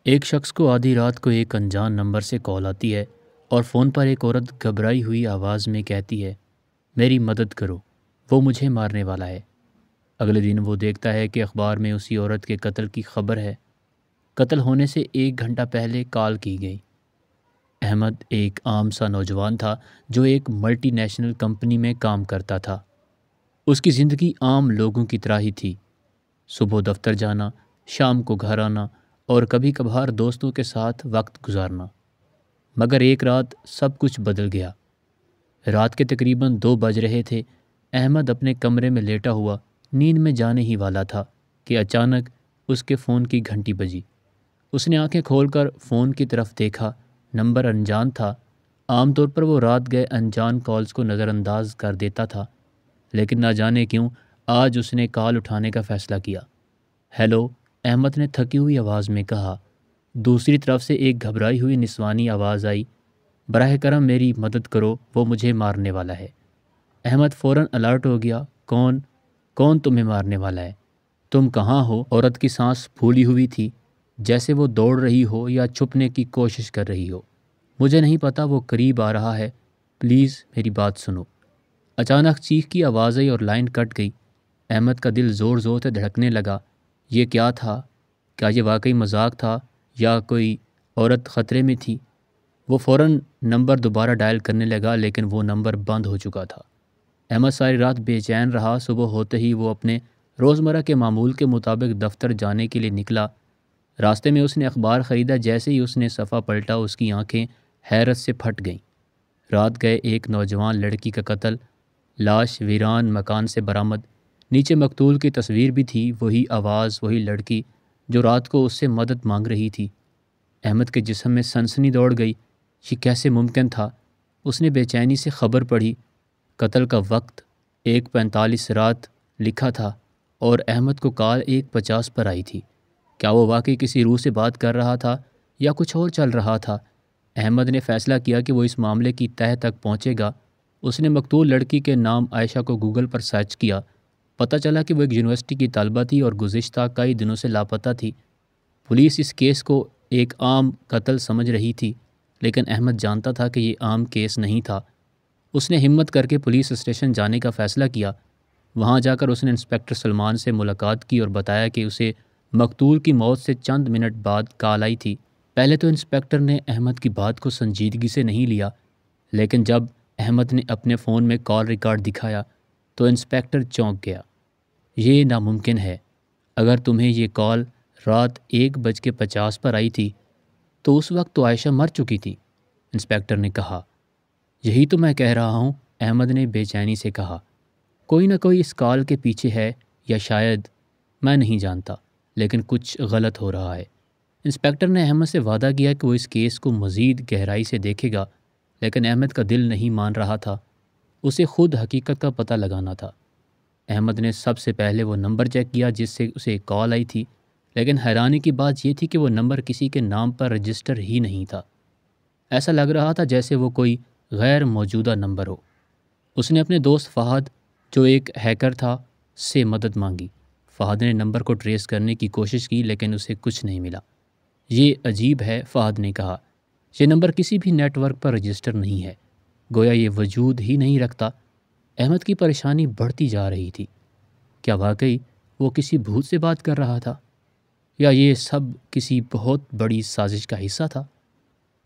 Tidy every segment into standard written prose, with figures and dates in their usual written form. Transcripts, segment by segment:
ایک شخص کو آدھی رات کو ایک انجان نمبر سے کال آتی ہے اور فون پر ایک عورت گھبرائی ہوئی آواز میں کہتی ہے، میری مدد کرو، وہ مجھے مارنے والا ہے۔ اگلے دن وہ دیکھتا ہے کہ اخبار میں اسی عورت کے قتل کی خبر ہے۔ قتل ہونے سے 1 گھنٹہ پہلے کال کی گئی۔ احمد ایک عام سا نوجوان تھا جو ایک ملٹی نیشنل کمپنی میں کام کرتا تھا۔ اس کی زندگی عام لوگوں کی طرح ہی تھی، صبح دفتر جانا، شام کو گھر آنا اور کبھی کبھار دوستوں کے ساتھ وقت گزارنا۔ مگر ایک رات سب کچھ بدل گیا۔ رات کے تقریباً 2 بج رہے تھے۔ احمد اپنے کمرے میں لیٹا ہوا نیند میں جانے ہی والا تھا کہ اچانک اس کے فون کی گھنٹی بجی۔ اس نے آنکھیں کھول کر فون کی طرف دیکھا۔ نمبر انجان تھا۔ عام طور پر وہ رات گئے انجان کالز کو نظر انداز کر دیتا تھا، لیکن نہ جانے کیوں آج اس نے کال اٹھانے کا فیصلہ کیا۔ ہیلو، احمد نے تھکی ہوئی آواز میں کہا۔ دوسری طرف سے ایک گھبرائی ہوئی نسوانی آواز آئی، براہ کرم میری مدد کرو، وہ مجھے مارنے والا ہے۔ احمد فوراً الرٹ ہو گیا۔ کون تمہیں مارنے والا ہے؟ تم کہاں ہو؟ عورت کی سانس پھولی ہوئی تھی، جیسے وہ دوڑ رہی ہو یا چھپنے کی کوشش کر رہی ہو۔ مجھے نہیں پتا، وہ قریب آ رہا ہے، پلیز میری بات سنو۔ اچانک چیخ کی آواز آئی اور لائن کٹ گئی۔ احمد کا دل زور زور سے دھڑکنے لگا۔ یہ کیا تھا؟ کیا یہ واقعی مذاق تھا یا کوئی عورت خطرے میں تھی؟ وہ فوراً نمبر دوبارہ ڈائل کرنے لگا، لیکن وہ نمبر بند ہو چکا تھا۔ احمد ساری رات بے چین رہا۔ صبح ہوتے ہی وہ اپنے روزمرہ کے معمول کے مطابق دفتر جانے کے لیے نکلا۔ راستے میں اس نے اخبار خریدا۔ جیسے ہی اس نے صفحہ پلٹا، اس کی آنکھیں حیرت سے پھٹ گئیں۔ رات گئے ایک نوجوان لڑکی کا قتل، لاش ویران مکان سے برآمد۔ نیچے مقتول کی تصویر بھی تھی، وہی آواز، وہی لڑکی جو رات کو اس سے مدد مانگ رہی تھی۔ احمد کے جسم میں سنسنی دوڑ گئی۔ یہ کیسے ممکن تھا؟ اس نے بے چینی سے خبر پڑھی۔ قتل کا وقت 1:45 رات لکھا تھا اور احمد کو کال 1:50 پر آئی تھی۔ کیا وہ واقعی کسی روح سے بات کر رہا تھا یا کچھ اور چل رہا تھا؟ احمد نے فیصلہ کیا کہ وہ اس معاملے کی تہہ تک پہنچے گا۔ اس نے مقتول لڑکی کے نام عائشہ کو گوگل پر سرچ کیا۔ پتہ چلا کہ وہ ایک یونیورسٹی کی طالبہ تھی اور گزشتہ کئی دنوں سے لاپتہ تھی۔ پولیس اس کیس کو ایک عام قتل سمجھ رہی تھی، لیکن احمد جانتا تھا کہ یہ عام کیس نہیں تھا۔ اس نے ہمت کر کے پولیس اسٹیشن جانے کا فیصلہ کیا۔ وہاں جا کر اس نے انسپکٹر سلمان سے ملاقات کی اور بتایا کہ اسے مقتول کی موت سے چند منٹ بعد کال آئی تھی۔ پہلے تو انسپکٹر نے احمد کی بات کو سنجیدگی سے نہیں لیا، لیکن جب احمد نے اپنے فون میں کال ریکارڈ دکھایا تو انسپکٹر چونک گیا۔ یہ ناممکن ہے۔ اگر تمہیں یہ کال رات 1:50 پر آئی تھی تو اس وقت تو عائشہ مر چکی تھی، انسپکٹر نے کہا۔ یہی تو میں کہہ رہا ہوں، احمد نے بے چینی سے کہا۔ کوئی نہ کوئی اس کال کے پیچھے ہے، یا شاید میں نہیں جانتا، لیکن کچھ غلط ہو رہا ہے۔ انسپکٹر نے احمد سے وعدہ کیا کہ وہ اس کیس کو مزید گہرائی سے دیکھے گا، لیکن احمد کا دل نہیں مان رہا تھا۔ اسے خود حقیقت کا پتہ لگانا تھا۔ احمد نے سب سے پہلے وہ نمبر چیک کیا جس سے اسے کال آئی تھی، لیکن حیرانی کی بات یہ تھی کہ وہ نمبر کسی کے نام پر رجسٹر ہی نہیں تھا۔ ایسا لگ رہا تھا جیسے وہ کوئی غیر موجودہ نمبر ہو۔ اس نے اپنے دوست فہد، جو ایک ہیکر تھا، سے مدد مانگی۔ فہد نے نمبر کو ٹریس کرنے کی کوشش کی، لیکن اسے کچھ نہیں ملا۔ یہ عجیب ہے، فہد نے کہا۔ یہ نمبر کسی بھی نیٹ ورک پر رجسٹر نہیں ہے، گویا یہ وجود ہی نہیں رکھتا۔ احمد کی پریشانی بڑھتی جا رہی تھی۔ کیا واقعی وہ کسی بھوت سے بات کر رہا تھا، یا یہ سب کسی بہت بڑی سازش کا حصہ تھا؟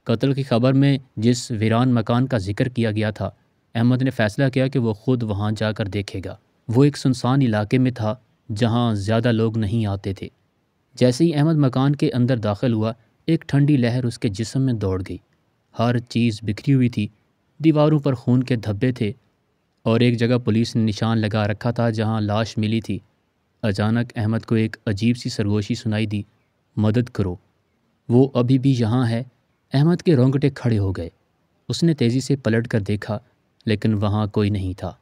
قتل کی خبر میں جس ویران مکان کا ذکر کیا گیا تھا، احمد نے فیصلہ کیا کہ وہ خود وہاں جا کر دیکھے گا۔ وہ ایک سنسان علاقے میں تھا جہاں زیادہ لوگ نہیں آتے تھے۔ جیسے ہی احمد مکان کے اندر داخل ہوا، ایک ٹھنڈی لہر اس کے جسم میں دوڑ گئی۔ ہر چیز بکھری ہوئی تھی، دیواروں پر خون کے دھبے تھے اور ایک جگہ پولیس نے نشان لگا رکھا تھا جہاں لاش ملی تھی۔ اچانک احمد کو ایک عجیب سی سرگوشی سنائی دی، مدد کرو، وہ ابھی بھی یہاں ہے۔ احمد کے رونگٹے کھڑے ہو گئے۔ اس نے تیزی سے پلٹ کر دیکھا، لیکن وہاں کوئی نہیں تھا۔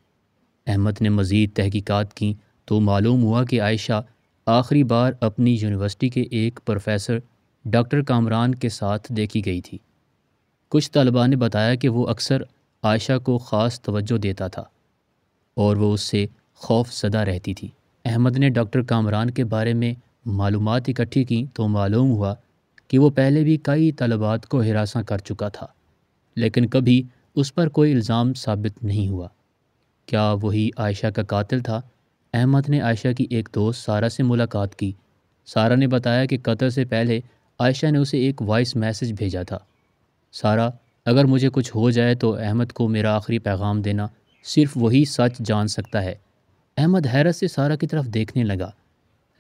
احمد نے مزید تحقیقات کی تو معلوم ہوا کہ عائشہ آخری بار اپنی یونیورسٹی کے ایک پروفیسر ڈاکٹر کامران کے ساتھ دیکھی گئی تھی۔ کچھ طلباء نے بتایا کہ وہ اکثر عائشہ کو خاص توجہ دیتا تھا اور وہ اس سے خوف زدہ رہتی تھی۔ احمد نے ڈاکٹر کامران کے بارے میں معلومات اکٹھی کی تو معلوم ہوا کہ وہ پہلے بھی کئی طلبات کو ہراساں کر چکا تھا، لیکن کبھی اس پر کوئی الزام ثابت نہیں ہوا۔ کیا وہی عائشہ کا قاتل تھا؟ احمد نے عائشہ کی ایک دوست سارہ سے ملاقات کی۔ سارہ نے بتایا کہ قتل سے پہلے عائشہ نے اسے ایک وائس میسج بھیجا تھا۔ سارہ، اگر مجھے کچھ ہو جائے تو احمد کو میرا آخری پیغام دینا، صرف وہی سچ جان سکتا ہے۔ احمد حیرت سے سارہ کی طرف دیکھنے لگا۔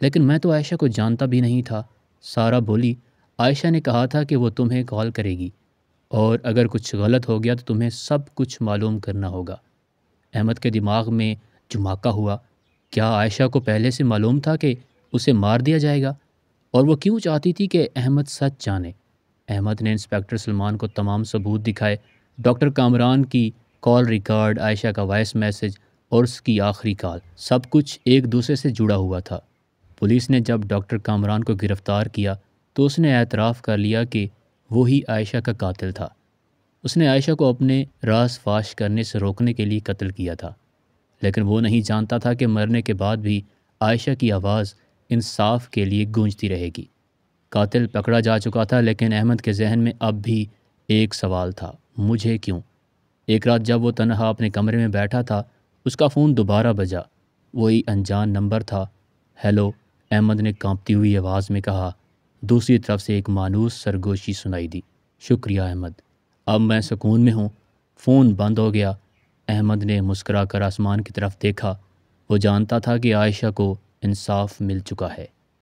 لیکن میں تو عائشہ کو جانتا بھی نہیں تھا۔ سارہ بولی، عائشہ نے کہا تھا کہ وہ تمہیں کال کرے گی، اور اگر کچھ غلط ہو گیا تو تمہیں سب کچھ معلوم کرنا ہوگا۔ احمد کے دماغ میں جھماکہ ہوا۔ کیا عائشہ کو پہلے سے معلوم تھا کہ اسے مار دیا جائے گا؟ اور وہ کیوں چاہتی تھی کہ احمد سچ جانے؟ احمد نے انسپکٹر سلمان کو تمام ثبوت دکھائے، ڈاکٹر کامران کی کال ریکارڈ، عائشہ کا وائس میسج اور اس کی آخری کال، سب کچھ ایک دوسرے سے جڑا ہوا تھا۔ پولیس نے جب ڈاکٹر کامران کو گرفتار کیا تو اس نے اعتراف کر لیا کہ وہی عائشہ کا قاتل تھا۔ اس نے عائشہ کو اپنے راز فاش کرنے سے روکنے کے لیے قتل کیا تھا، لیکن وہ نہیں جانتا تھا کہ مرنے کے بعد بھی عائشہ کی آواز انصاف کے لیے گونجتی رہے گی۔ قاتل پکڑا جا چکا تھا، لیکن احمد کے ذہن میں اب بھی ایک سوال تھا، مجھے کیوں؟ ایک رات جب وہ تنہا اپنے کمرے میں بیٹھا تھا، اس کا فون دوبارہ بجا۔ وہی انجان نمبر تھا۔ ہیلو، احمد نے کانپتی ہوئی آواز میں کہا۔ دوسری طرف سے ایک مانوس سرگوشی سنائی دی، شکریہ احمد، اب میں سکون میں ہوں۔ فون بند ہو گیا۔ احمد نے مسکرا کر آسمان کی طرف دیکھا۔ وہ جانتا تھا کہ عائشہ کو انصاف مل چکا ہے۔